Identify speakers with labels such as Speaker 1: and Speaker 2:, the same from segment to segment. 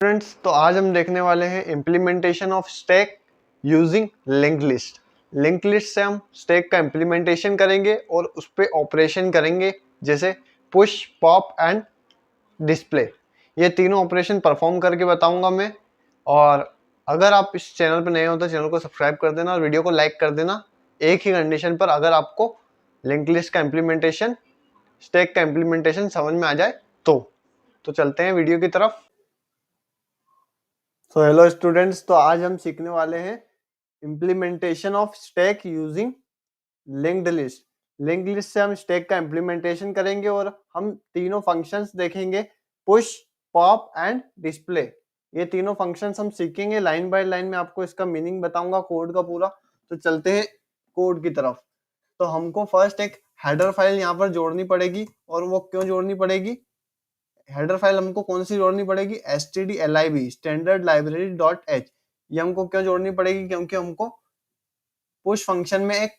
Speaker 1: Students, तो आज हम देखने वाले हैं implementation of stack using linked list. Linked list से हम स्टैक का इम्प्लीमेंटेशन करेंगे और उस पर ऑपरेशन करेंगे, जैसे पुश, पॉप एंड डिस्प्ले। ये तीनों ऑपरेशन परफॉर्म करके बताऊंगा मैं। और अगर आप इस चैनल पर नए हो तो चैनल को सब्सक्राइब कर देना और वीडियो को लाइक कर देना, एक ही कंडीशन पर, अगर आपको लिंक्ड लिस्ट का इम्प्लीमेंटेशन, स्टैक का इम्प्लीमेंटेशन समझ में आ जाए तो चलते हैं वीडियो की तरफ। तो हेलो स्टूडेंट्स, तो आज हम सीखने वाले हैं implementation of stack using linked list. Linked list से हम स्टैक का इम्प्लीमेंटेशन करेंगे और हम तीनों फंक्शंस देखेंगे, पुश, पॉप एंड डिस्प्ले। ये तीनों फंक्शंस हम सीखेंगे लाइन बाय लाइन में, आपको इसका मीनिंग बताऊंगा कोड का पूरा। तो चलते हैं कोड की तरफ। तो हमको फर्स्ट एक हेडर फाइल यहाँ पर जोड़नी पड़ेगी। और वो क्यों जोड़नी पड़ेगी? हेडर फाइल हमको कौन सी जोड़नी पड़ेगी? stdlib standard library dot H. ये हमको क्यों जोड़नी पड़ेगी? क्योंकि हमको पुश फंक्शन में एक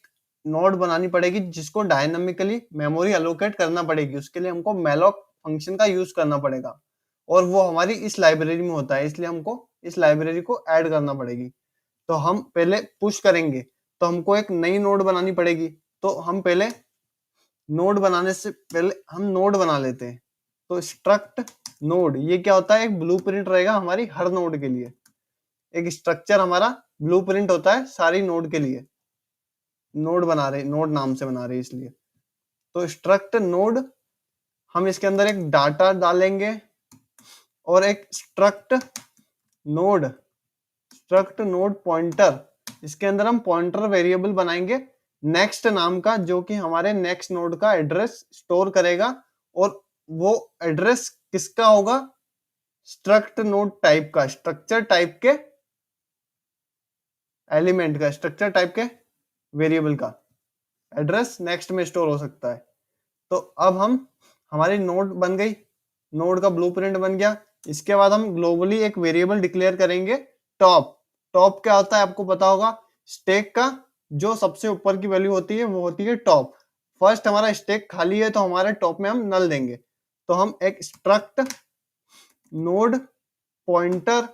Speaker 1: नोड बनानी पड़ेगी जिसको डायनामिकली मेमोरी एलोकेट करना पड़ेगी। उसके लिए हमको malloc फंक्शन का यूज करना पड़ेगा और वो हमारी इस लाइब्रेरी में होता है, इसलिए हमको इस लाइब्रेरी को ऐड करना पड़ेगी। तो हम पहले पुश करेंगे तो हमको एक नई नोड बनानी पड़ेगी। तो हम पहले नोड बनाने से पहले हम नोड बना लेते हैं। तो स्ट्रक्ट नोड, ये क्या होता है? एक ब्लूप्रिंट रहेगा हमारी हर नोड के लिए। एक स्ट्रक्चर हमारा ब्लूप्रिंट होता है सारी नोड के लिए। नोड बना रहे, नोड नाम से बना रहे इसलिए। तो स्ट्रक्ट नोड, हम इसके अंदर एक डाटा डालेंगे और एक स्ट्रक्ट नोड पॉइंटर, इसके अंदर हम पॉइंटर वेरिएबल बनाएंगे नेक्स्ट नाम का, जो कि हमारे नेक्स्ट नोड का एड्रेस स्टोर करेगा। और वो एड्रेस किसका होगा? स्ट्रक्ट नोड टाइप का, स्ट्रक्चर टाइप के एलिमेंट का, स्ट्रक्चर टाइप के वेरिएबल का एड्रेस नेक्स्ट में स्टोर हो सकता है। तो अब हमारी नोड बन गई, नोड का ब्लूप्रिंट बन गया। इसके बाद हम ग्लोबली एक वेरिएबल डिक्लेयर करेंगे टॉप। टॉप क्या होता है आपको पता होगा? स्टैक का जो सबसे ऊपर की वैल्यू होती है वो होती है टॉप। फर्स्ट हमारा स्टैक खाली है तो हमारे टॉप में हम नल देंगे। तो हम एक स्ट्रक्ट नोड पॉइंटर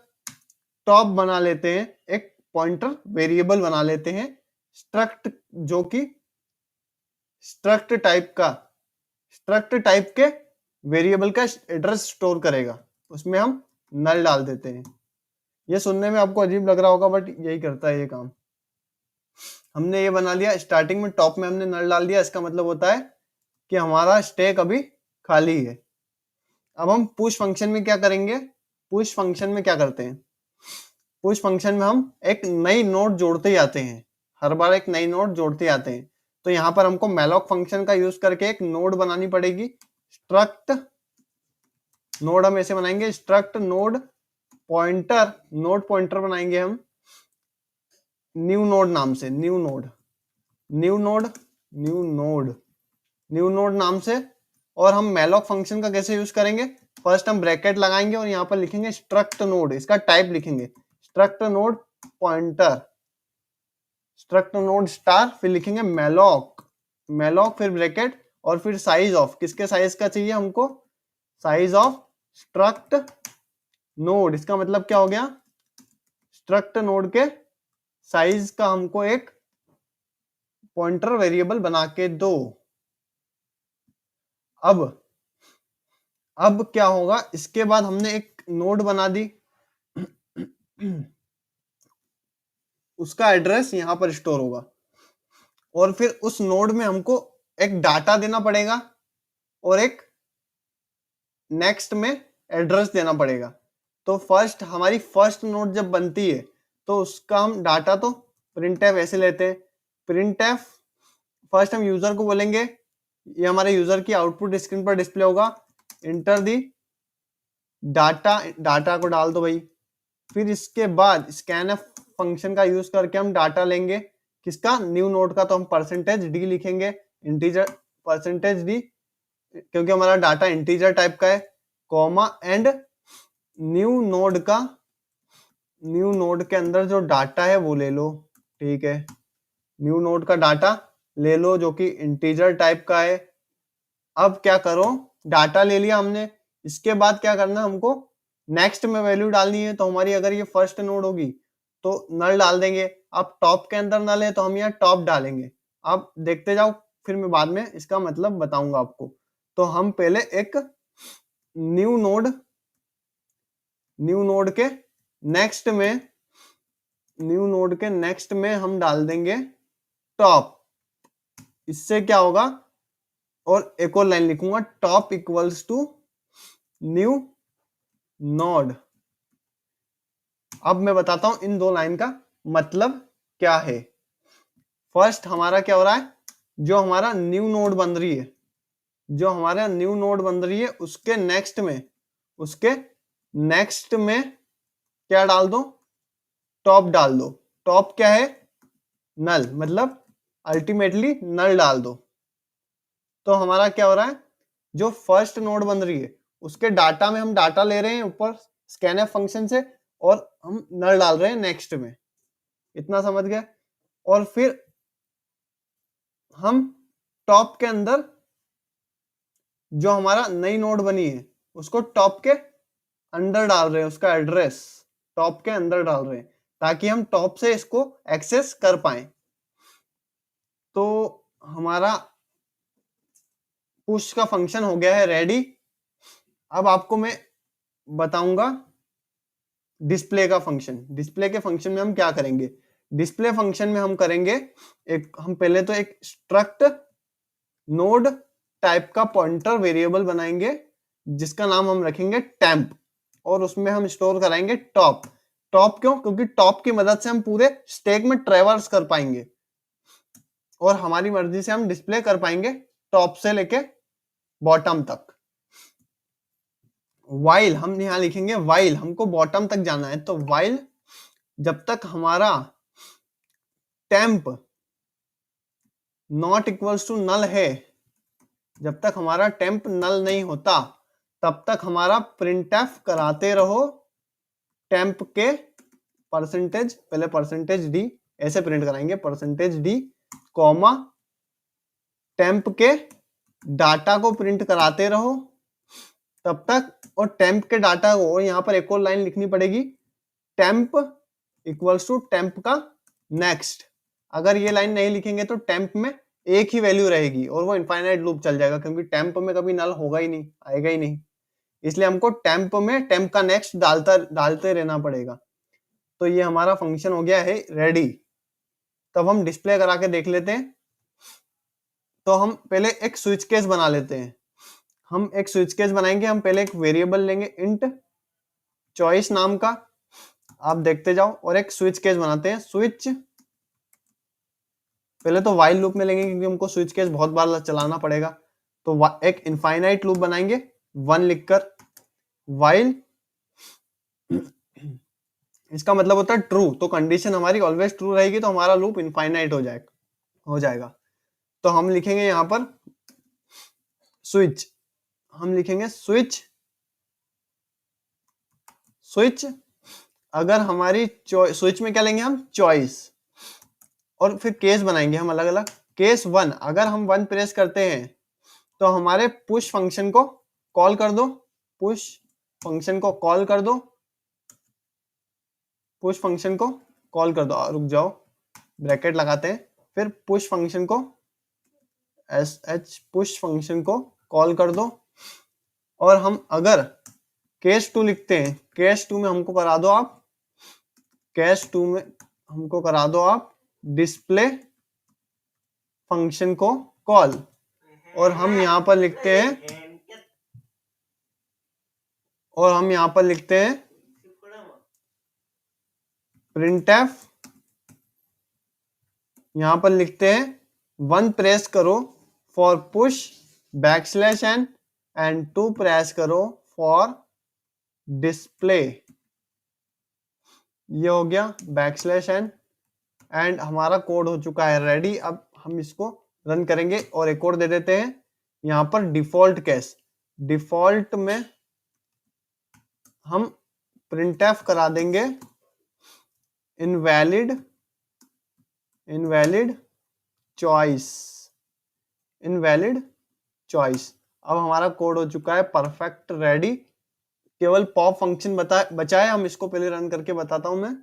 Speaker 1: टॉप बना लेते हैं, एक पॉइंटर वेरिएबल बना लेते हैं स्ट्रक्ट, जो कि स्ट्रक्ट टाइप के वेरिएबल का एड्रेस स्टोर करेगा। उसमें हम नल डाल देते हैं। ये सुनने में आपको अजीब लग रहा होगा, बट यही करता है ये काम। हमने ये बना लिया, स्टार्टिंग में टॉप में हमने नल डाल दिया। इसका मतलब होता है कि हमारा स्टैक अभी खाली है। अब हम पुश फंक्शन में क्या करेंगे? पुश फंक्शन में क्या करते हैं? पुश फंक्शन में हम एक नई नोड जोड़ते जाते हैं, हर बार एक नई नोड जोड़ते जाते हैं। तो यहाँ पर हमको malloc फंक्शन का यूज करके एक नोड बनानी पड़ेगी। स्ट्रक्ट नोड हम ऐसे बनाएंगे, स्ट्रक्ट नोड पॉइंटर बनाएंगे हम न्यू नोड नाम से, न्यू नोड नाम से। और हम malloc फंक्शन का कैसे यूज करेंगे? फर्स्ट हम ब्रैकेट लगाएंगे और यहाँ पर लिखेंगे स्ट्रक्ट नोड, इसका टाइप लिखेंगे struct node pointer, struct node star, फिर लिखेंगे malloc फिर ब्रैकेट और फिर साइज ऑफ, किसके साइज का चाहिए हमको? Size of struct node. इसका मतलब क्या हो गया? स्ट्रक्ट नोड के साइज का हमको एक पॉइंटर वेरिएबल बना के दो। अब क्या होगा? इसके बाद हमने एक नोड बना दी, उसका एड्रेस यहां पर स्टोर होगा और फिर उस नोड में हमको एक डाटा देना पड़ेगा और एक नेक्स्ट में एड्रेस देना पड़ेगा। तो फर्स्ट हमारी फर्स्ट नोड जब बनती है तो उसका हम डाटा तो printf ऐसे लेते हैं। printf फर्स्ट हम यूजर को बोलेंगे, ये हमारे यूजर की आउटपुट स्क्रीन पर डिस्प्ले होगा, इंटर दी डाटा को डाल दो भाई। फिर इसके बाद scanf फंक्शन का यूज करके हम डाटा लेंगे, किसका? न्यू नोड का। तो हम %d लिखेंगे, इंटीजर %d, क्योंकि हमारा डाटा इंटीजर टाइप का है, कॉमा एंड न्यू नोड के अंदर जो डाटा है वो ले लो। ठीक है, न्यू नोड का डाटा ले लो जो कि इंटीजर टाइप का है। अब क्या करो? डाटा ले लिया हमने, इसके बाद क्या करना हमको? नेक्स्ट में वैल्यू डालनी है तो हमारी अगर ये फर्स्ट नोड होगी तो नल डाल देंगे। अब टॉप के अंदर नल है तो हम यहाँ टॉप डालेंगे। आप देखते जाओ, फिर मैं बाद में इसका मतलब बताऊंगा आपको। तो हम पहले एक न्यू नोड के नेक्स्ट में हम डाल देंगे टॉप। इससे क्या होगा, और एक और लाइन लिखूंगा, top equals to new node. अब मैं बताता हूं इन दो लाइन का मतलब क्या है। फर्स्ट हमारा क्या हो रहा है, जो हमारा न्यू नोड बन रही है उसके नेक्स्ट में क्या डाल दो, टॉप डाल दो। टॉप क्या है, नल, मतलब अल्टीमेटली नल डाल दो। तो हमारा क्या हो रहा है, जो फर्स्ट नोड बन रही है उसके डाटा में हम डाटा ले रहे हैं ऊपर स्कैनफ फंक्शन से, और हम नल डाल रहे हैं नेक्स्ट में। इतना समझ गए। और फिर हम टॉप के अंदर जो हमारा नई नोड बनी है उसको टॉप के अंदर डाल रहे हैं, उसका एड्रेस टॉप के अंदर डाल रहे हैं ताकि हम टॉप से इसको एक्सेस कर पाए। तो हमारा पुश का फंक्शन हो गया है रेडी। अब आपको मैं बताऊंगा डिस्प्ले का फंक्शन। डिस्प्ले के फंक्शन में हम क्या करेंगे, डिस्प्ले फंक्शन में हम करेंगे हम पहले तो एक स्ट्रक्ट नोड टाइप का पॉइंटर वेरिएबल बनाएंगे जिसका नाम हम रखेंगे टेम्प, और उसमें हम स्टोर कराएंगे टॉप। टॉप क्यों, क्योंकि टॉप की मदद से हम पूरे स्टैक में ट्रैवर्स कर पाएंगे और हमारी मर्जी से हम डिस्प्ले कर पाएंगे टॉप से लेके बॉटम तक। वाइल हम यहां लिखेंगे, वाइल हमको बॉटम तक जाना है, तो वाइल जब तक हमारा temp not equals to null है, जब तक हमारा टेम्प नल नहीं होता तब तक हमारा प्रिंटफ कराते रहो टेम्प के परसेंटेज, पहले परसेंटेज डी ऐसे प्रिंट कराएंगे, परसेंटेज डी कॉमा टेम्प के डाटा को प्रिंट कराते रहो तब तक। और टेम्प के डाटा को, और यहाँ पर एक और लाइन लिखनी पड़ेगी, टेम्प इक्वल्स टू टेम्प का नेक्स्ट। अगर ये लाइन नहीं लिखेंगे तो टेम्प में एक ही वैल्यू रहेगी और वो इनफाइनाइट लूप चल जाएगा, क्योंकि टेम्प में कभी नल होगा ही नहीं, आएगा ही नहीं। इसलिए हमको टेम्प में टेम्प का नेक्स्ट डालते रहना पड़ेगा। तो ये हमारा फंक्शन हो गया है रेडी। तब हम डिस्प्ले करा के देख लेते हैं। तो हम पहले एक स्विच केस बना लेते हैं। हम एक स्विच केस बनाएंगे, हम पहले एक वेरिएबल लेंगे इंट चॉइस नाम का, आप देखते जाओ, और एक स्विच केस बनाते हैं। स्विच पहले तो वाइल लूप में लेंगे क्योंकि हमको स्विच केस बहुत बार चलाना पड़ेगा। तो एक इनफाइनाइट लूप बनाएंगे 1 लिखकर, वाइल इसका मतलब होता है ट्रू, तो कंडीशन हमारी ऑलवेज ट्रू रहेगी तो हमारा लूप इनफाइनाइट हो जाएगा। तो हम लिखेंगे यहाँ पर स्विच, हम लिखेंगे स्विच अगर हमारी स्विच में क्या लेंगे हम, चॉइस, और फिर केस बनाएंगे हम अलग अलग। केस 1, अगर हम 1 प्रेस करते हैं तो हमारे पुश फंक्शन को कॉल कर दो, पुश फंक्शन को कॉल कर दो, पुश फंक्शन को कॉल कर दो, रुक जाओ ब्रैकेट लगाते हैं, फिर पुश फंक्शन को पुश फंक्शन को कॉल कर दो। और हम अगर केस 2 लिखते हैं, केस 2 में हमको करा दो आप, केस 2 में हमको करा दो आप डिस्प्ले फंक्शन को कॉल, और हम यहां पर लिखते हैं, और हम यहां पर लिखते हैं प्रिंटफ, यहां पर लिखते हैं 1 प्रेस करो for push \n and 2 press करो फॉर डिस्प्ले। ये हो गया \n एंड हमारा कोड हो चुका है रेडी। अब हम इसको रन करेंगे और एक और दे देते हैं यहां पर डिफॉल्ट केस। डिफॉल्ट में हम प्रिंटफ करा देंगे इनवैलिड चॉइस, इनवैलिड चॉइस। अब हमारा कोड हो चुका है परफेक्ट रेडी। केवल पॉप फंक्शन बचा है, हम इसको पहले रन करके बताता हूं मैं।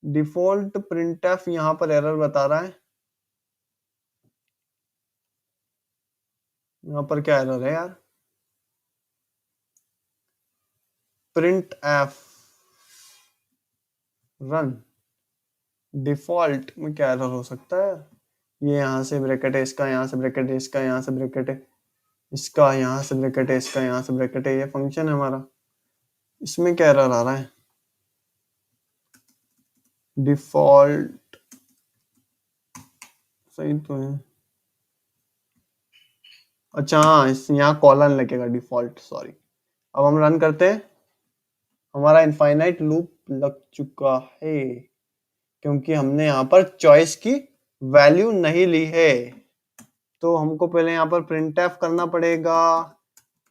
Speaker 1: डिफॉल्ट प्रिंटफ यहाँ पर एरर बता रहा है, यहाँ पर क्या एरर है यार, प्रिंट एफ रन, डिफॉल्ट में क्या एरर हो सकता है, ये यहाँ से ब्रैकेट है, इसका यहाँ से ब्रैकेट है, इसका यहाँ से ब्रैकेट है, इसका यहाँ से ब्रैकेट है, इसका यहाँ से ब्रैकेट है, ये फंक्शन है हमारा, इसमें क्या एरर आ रहा है, डिफॉल्ट सही तो है, अच्छा हाँ यहाँ कॉलन लगेगा डिफॉल्ट, सॉरी। अब हम रन करते हैं, हमारा इनफाइनाइट लूप लग चुका है क्योंकि हमने यहाँ पर चॉइस की वैल्यू नहीं ली है। तो हमको पहले यहाँ पर प्रिंटफ करना पड़ेगा,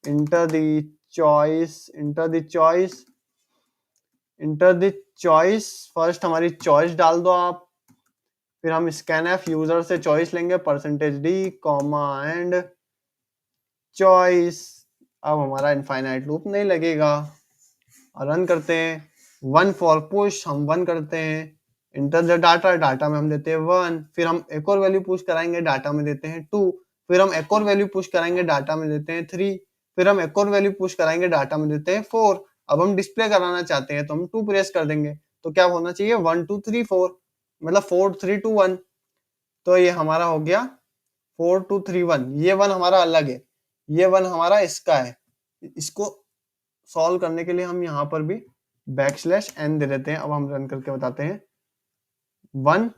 Speaker 1: enter the choice, enter the choice, enter the choice, first हमारी चॉइस डाल दो आप, फिर हम स्कैनफ यूजर से चॉइस लेंगे, %d कॉमा एंड चॉइस। अब हमारा इनफाइनाइट लूप नहीं लगेगा, रन करते हैं, 1 फॉर पुश, हम 1 करते हैं, इंटर द डाटा, डाटा में हम देते हैं 1, फिर हम एक और वैल्यू पुश कराएंगे, डाटा में देते हैं 2, फिर हम एक और वैल्यू पुश कराएंगे, डाटा में देते हैं 3, फिर हम एक और वैल्यू पुश कराएंगे, डाटा में देते हैं 4। अब हम डिस्प्ले कराना चाहते हैं तो हम 2 प्रेस कर देंगे, तो क्या होना चाहिए 1 2 3 4, मतलब 4 3 2 1। तो ये हमारा हो गया 4 2 3 1, ये 1 हमारा अलग है, ये 1 हमारा इसका है। इसको सॉल्व करने के लिए हम यहाँ पर भी \n दे देते हैं। अब हम रन करके बताते हैं, 1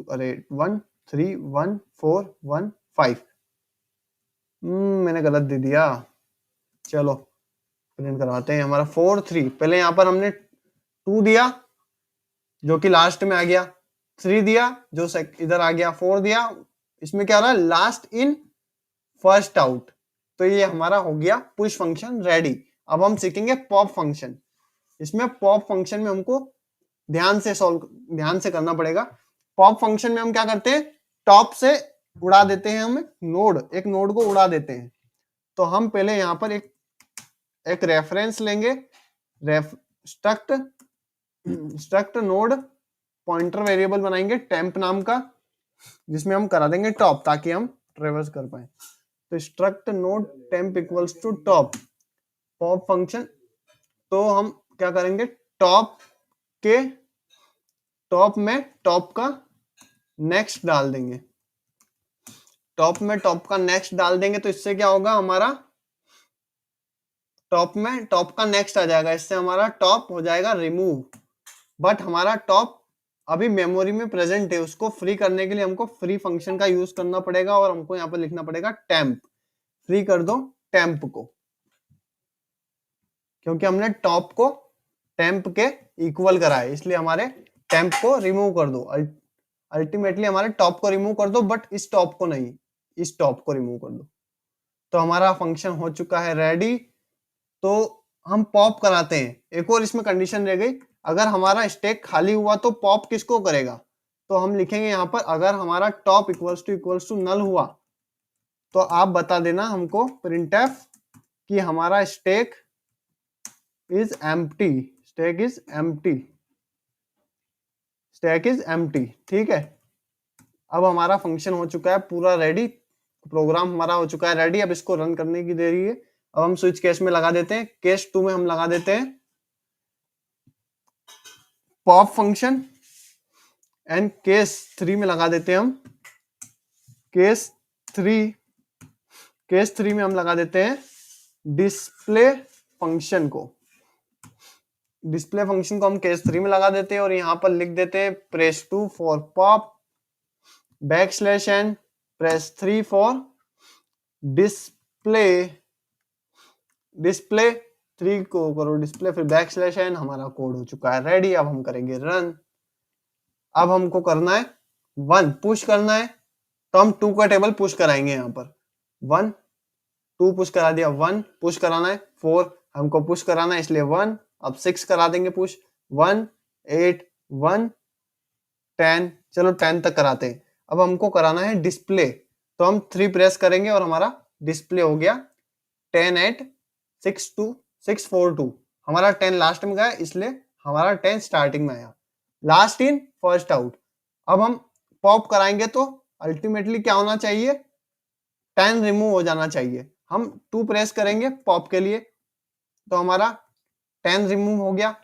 Speaker 1: अरे 1 3 1 4 1 5, मैंने गलत दे दिया, चलो प्रिंट करवाते हैं। हमारा 4 3, पहले यहाँ पर हमने 2 दिया जो कि लास्ट में आ गया, 3 दिया जो इधर आ गया, 4 दिया, इसमें क्या रहा लास्ट इन फर्स्ट आउट। तो ये हमारा हो गया पुश फंक्शन रेडी। अब हम सीखेंगे पॉप फंक्शन। इसमें पॉप फंक्शन में हमको ध्यान से करना पड़ेगा। पॉप फंक्शन में हम क्या करते हैं, टॉप से उड़ा देते हैं, हम एक नोड को उड़ा देते हैं। तो हम पहले यहाँ पर एक रेफरेंस लेंगे, स्ट्रक्ट नोड पॉइंटर वेरिएबल बनाएंगे टेम्प नाम का, जिसमें हम करा देंगे टॉप ताकि हम ट्रेवर्स कर पाए। तो struct node temp equals to top, pop function. तो हम क्या करेंगे, टॉप में टॉप का नेक्स्ट डाल देंगे, टॉप में टॉप का नेक्स्ट डाल देंगे। तो इससे क्या होगा, हमारा टॉप में टॉप का नेक्स्ट आ जाएगा, इससे हमारा टॉप हो जाएगा रिमूव। बट हमारा टॉप अभी मेमोरी में प्रेजेंट है, उसको फ्री करने के लिए हमको फ्री फंक्शन का यूज करना पड़ेगा और हमको यहाँ पर लिखना पड़ेगा टेम्प, फ्री कर दो टेम्प को, क्योंकि हमने टॉप को टेम्प के इक्वल करा है, इसलिए हमारे टेम्प को रिमूव कर दो। अल्टीमेटली हमारे टॉप को रिमूव कर दो, बट इस टॉप को नहीं, इस टॉप को रिमूव कर दो। तो हमारा फंक्शन हो चुका है रेडी। तो हम पॉप कराते हैं, एक और इसमें कंडीशन रह गई, अगर हमारा स्टैक खाली हुआ तो पॉप किसको करेगा। तो हम लिखेंगे यहाँ पर, अगर हमारा टॉप इक्वल्स टू नल हुआ तो आप बता देना हमको प्रिंटफ कि हमारा stack is empty, stack is empty, stack is empty. ठीक है, अब हमारा फंक्शन हो चुका है पूरा रेडी, प्रोग्राम हमारा हो चुका है रेडी। अब इसको रन करने की देरी है। अब हम स्विच केस में लगा देते हैं, केस 2 में हम लगा देते हैं पॉप फंक्शन, एंड केस 3 में लगा देते हैं हम केस 3 में हम लगा देते हैं डिस्प्ले फंक्शन को। डिस्प्ले फंक्शन को हम केस 3 में लगा देते हैं और यहाँ पर लिख देते हैं press 2 for pop, \n, press 3 for display, display 3 को करो डिस्प्ले, फिर \n। हमारा कोड हो चुका है रेडी। अब हम करेंगे रन। अब हमको करना है 1 पुश करना है, तो हम 2 का टेबल पुश कराएंगे, यहाँ पर 1 2 पुश करा दिया, 1 पुश कराना है, 4 हमको पुश कराना है इसलिए 1, अब 6 करा देंगे पुश, 1 8 1 10, चलो 10 तक कराते हैं। अब हमको कराना है डिस्प्ले, तो हम 3 प्रेस करेंगे और हमारा डिस्प्ले हो गया 10 8 6 2 642 हमारा 10 लास्ट में गया, इसलिए हमारा 10 स्टार्टिंग में आया। Last in first out. अब हम पॉप कराएंगे तो अल्टीमेटली क्या होना चाहिए, 10 रिमूव हो जाना चाहिए। हम 2 प्रेस करेंगे पॉप के लिए तो हमारा 10 रिमूव हो गया।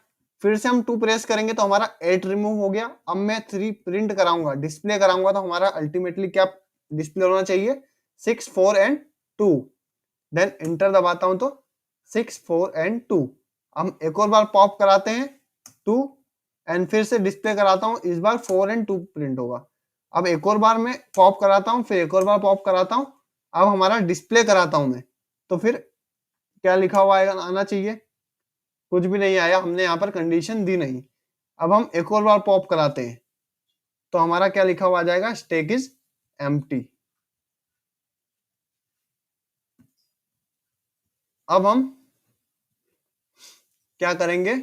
Speaker 1: फिर से हम 2 प्रेस करेंगे तो हमारा 8 रिमूव हो गया। अब मैं 3 प्रिंट कराऊंगा, डिस्प्ले कराऊंगा तो हमारा अल्टीमेटली क्या डिस्प्ले होना चाहिए, 6 4 एंड 2। देन एंटर दबाता हूं तो 6 4 एंड 2। हम एक और बार पॉप कराते हैं 2 एंड फिर से डिस्प्ले कराता हूं, इस बार 4 एंड 2 प्रिंट होगा। अब एक और बार मैं पॉप कराता हूं, फिर एक और बार पॉप कराता हूं, अब हमारा डिस्प्ले कराता हूं मैं, तो फिर क्या लिखा हुआ आना चाहिए, कुछ भी नहीं आया, हमने यहाँ पर कंडीशन दी नहीं। अब हम एक और बार पॉप कराते हैं तो हमारा क्या लिखा हुआ आ जाएगा, स्टैक इज एम्प्टी। अब हम क्या करेंगे,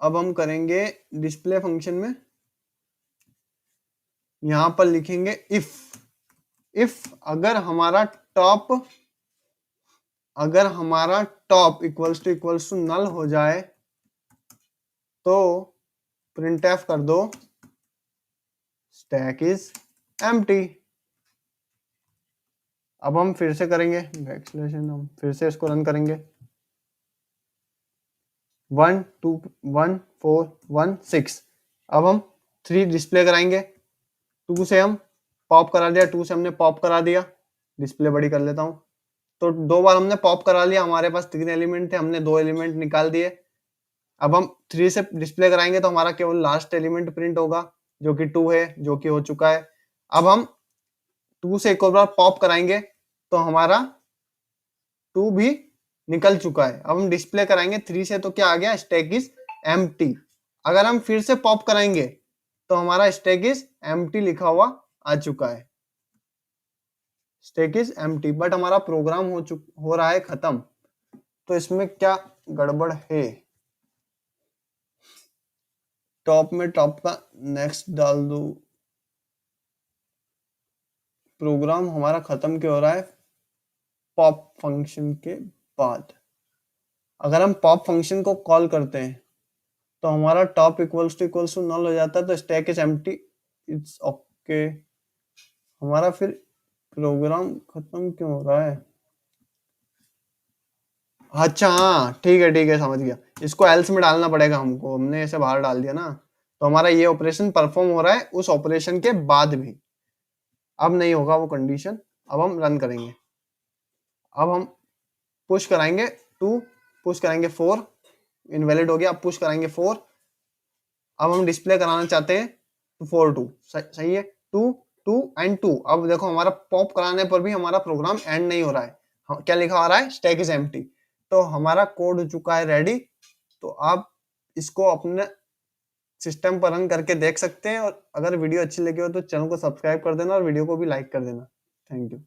Speaker 1: अब हम करेंगे डिस्प्ले फंक्शन में यहां पर लिखेंगे इफ अगर हमारा टॉप इक्वल्स टू नल हो जाए तो प्रिंटफ कर दो स्टैक इज एम्प्टी। अब हम फिर से करेंगे बैकस्लैश, हम फिर से इसको रन करेंगे 1 2 1 4 1 6। अब हम 3 डिस्प्ले कराएंगे, 2 से हम पॉप करा दिया, 2 से हमने पॉप करा दिया, डिस्प्ले बड़ी कर लेता हूं। तो 2 बार हमने पॉप करा लिया, हमारे पास 3 एलिमेंट थे, हमने 2 एलिमेंट निकाल दिए। अब हम 3 से डिस्प्ले कराएंगे तो हमारा केवल लास्ट एलिमेंट प्रिंट होगा जो कि 2 है, जो कि हो चुका है। अब हम 2 से एक और बार पॉप कराएंगे तो हमारा 2 भी निकल चुका है। अब हम डिस्प्ले कराएंगे 3 से तो क्या आ गया, स्टैक इज एम्प्टी। अगर हम फिर से पॉप कराएंगे तो हमारा स्टैक इज एम्प्टी लिखा हुआ आ चुका है, स्टैक इज एम्प्टी। बट हमारा प्रोग्राम हो रहा है खत्म, तो इसमें क्या गड़बड़ है, टॉप में टॉप का नेक्स्ट डाल दो। प्रोग्राम हमारा खत्म क्यों हो रहा है, पॉप फंक्शन के बाद अगर हम पॉप फंक्शन को कॉल करते हैं तो हमारा टॉप इक्वल्स टू नल हो जाता है, तो stack is empty, it's okay. हमारा फिर प्रोग्राम खत्म क्यों हो रहा है, अच्छा हाँ ठीक है समझ गया, इसको एल्स में डालना पड़ेगा हमको, हमने ऐसे बाहर डाल दिया ना, तो हमारा ये ऑपरेशन परफॉर्म हो रहा है उस ऑपरेशन के बाद भी, अब नहीं होगा वो कंडीशन। अब हम रन करेंगे, अब हम पुश कराएंगे 2, पुश करेंगे 4, इनवैलिड हो गया, अब पुश कराएंगे 4। अब हम डिस्प्ले कराना चाहते हैं तो 4 2 सही है, 2 2 एंड 2। अब देखो हमारा पॉप कराने पर भी हमारा प्रोग्राम एंड नहीं हो रहा है, क्या लिखा आ रहा है, स्टैक इज एम्प्टी। तो हमारा कोड हो चुका है रेडी। तो आप इसको अपने सिस्टम पर रन करके देख सकते हैं, और अगर वीडियो अच्छी लगी हो तो चैनल को सब्सक्राइब कर देना और वीडियो को भी लाइक कर देना। Thank you.